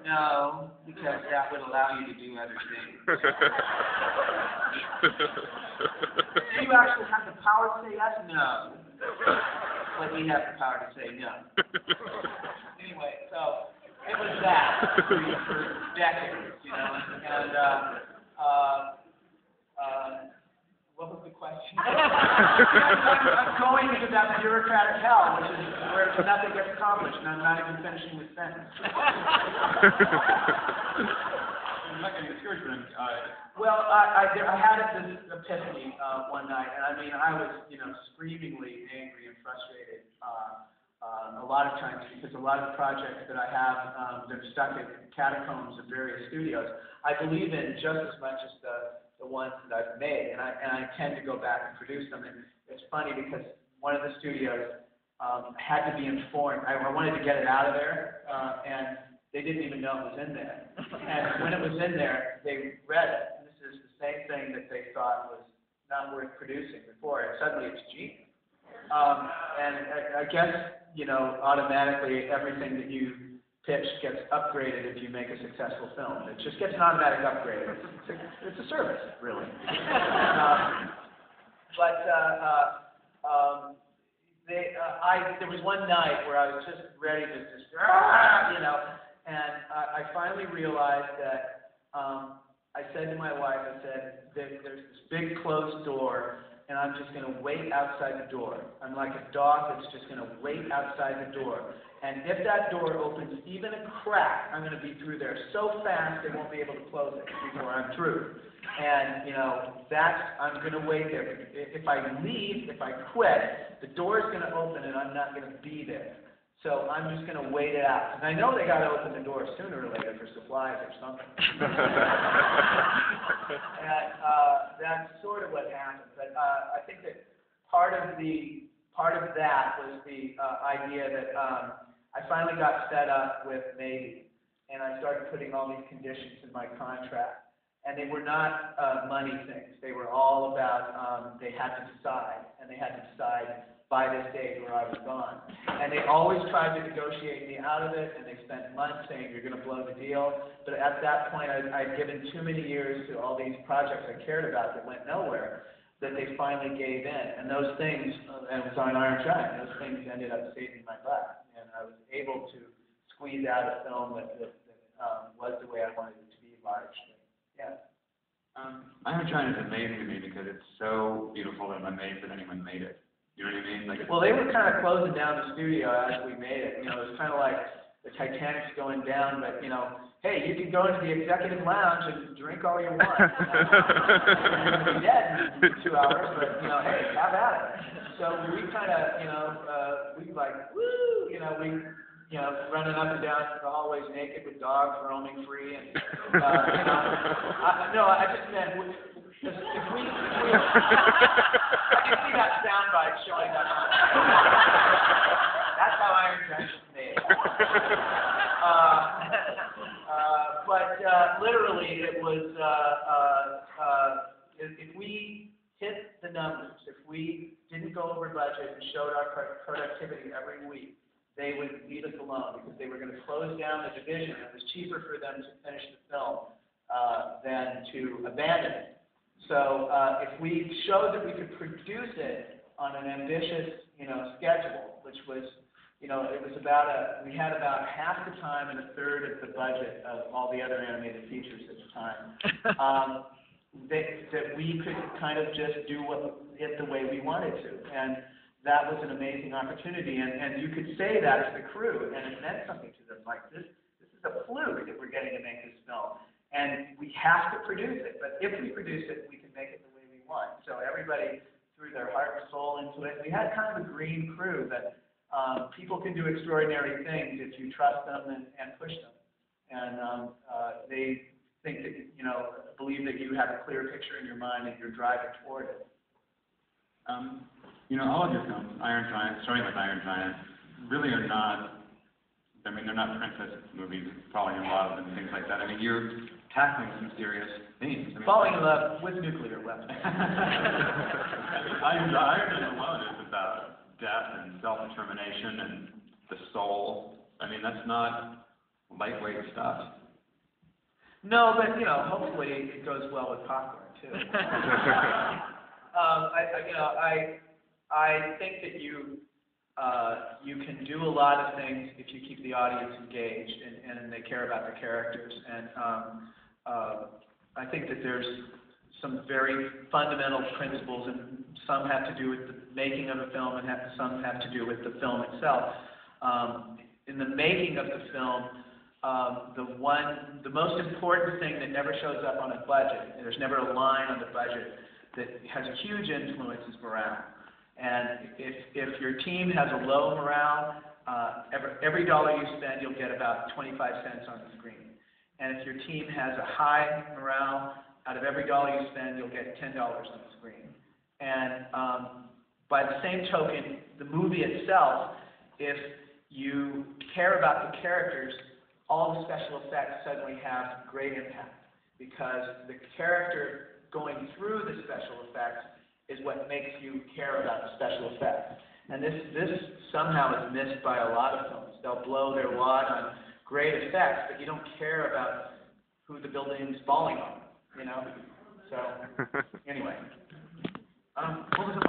No, because that would allow you to do other things. Do you actually have the power to say yes? No. But we have the power to say no. Anyway, so it was that for decades, you know, and what was the question? I'm going into that bureaucratic hell, which is where nothing gets accomplished, and I'm not even finishing the sentence. I'm not getting discouraged, but well, I had this epiphany one night, and I mean, I was, you know, screamingly angry and frustrated a lot of times because a lot of the projects that I have, they're stuck in catacombs of various studios. I believe in just as much as the ones that I've made, and I tend to go back and produce them. And it's funny because one of the studios had to be informed. I wanted to get it out of there, and they didn't even know it was in there. And when it was in there, they read it. And this is the same thing that they thought was not worth producing before, and suddenly it's genius. And I guess, you know, automatically everything that you pitch gets upgraded if you make a successful film. It just gets an automatic upgrade. It's a service, really. There was one night where I was just ready to just, you know, and I finally realized that I said to my wife, I said, there's this big closed door, and I'm just going to wait outside the door. I'm like a dog that's just going to wait outside the door. And if that door opens even a crack, I'm going to be through there so fast they won't be able to close it before I'm through. And, you know, I'm going to wait there. If I leave, if I quit, the door is going to open and I'm not going to be there. So I'm just going to wait it out. Because I know they got to open the door sooner or later for supplies or something. And that's sort of what happened. But I think that part of that was the idea that I finally got fed up with maybe, and I started putting all these conditions in my contract. And they were not money things. They were all about they had to decide, and they had to decide by this date or I was gone. And they always tried to negotiate me out of it, and they spent months saying, you're going to blow the deal. But at that point, I'd given too many years to all these projects I cared about that went nowhere, that they finally gave in. And those things, and it was on Iron Giant, those things ended up saving my butt. And I was able to squeeze out a film that was the way I wanted it to be largely. Yeah. Iron Giant is amazing to me because it's so beautiful that I'm amazed that anyone made it. You know what I mean? Like, well, they were kind of closing down the studio as we made it. You know, it was kind of like the Titanic's going down, but, you know, hey, you can go into the executive lounge and drink all you want. You're going to be dead in 2 hours, but, you know, hey, have at it. So we kind of, you know, we like, woo, you know, running up and down the hallways naked with dogs roaming free, and you know, I just meant if we I can see that soundbite showing up. That's how Iron Giant was made. But literally, it was if we hit the numbers, if we didn't go over budget and showed our productivity every week, they would leave us alone because they were going to close down the division. It was cheaper for them to finish the film than to abandon it. So if we showed that we could produce it on an ambitious, you know, schedule, which was, you know, it was about we had about half the time and a third of the budget of all the other animated features at the time, that we could kind of just do it the way we wanted to. And that was an amazing opportunity, and you could say that to the crew, and it meant something to them. Like, this is a fluke that we're getting to make this film, and we have to produce it. But if we produce it, we can make it the way we want. So everybody threw their heart and soul into it. We had kind of a green crew that people can do extraordinary things if you trust them and push them, and they think that, you know, believe that you have a clear picture in your mind and you're driving toward it. You know, all of your films, Iron Giant, starting with Iron Giant, really are not, I mean, they're not princess movies, falling in love and things like that. I mean, you're tackling some serious themes. I mean, falling in love with nuclear weapons. Iron Giant alone is about death and self-determination and the soul. I mean, that's not lightweight stuff. No, but, hopefully it goes well with popcorn, too. I think that you can do a lot of things if you keep the audience engaged and they care about the characters. And I think that there's some very fundamental principles, and some have to do with the making of a film, and some have to do with the film itself. In the making of the film, the most important thing that never shows up on a budget, and there's never a line on the budget that has a huge influence, is morale. And if your team has a low morale, every dollar you spend, you'll get about 25 cents on the screen. And if your team has a high morale, out of every dollar you spend, you'll get $10 on the screen. And by the same token, the movie itself, if you care about the characters, all the special effects suddenly have great impact, because the character going through the special effects is what makes you care about the special effects. And this somehow is missed by a lot of films. They'll blow their wad on great effects, but you don't care about who the building's falling on, So, anyway. What was it?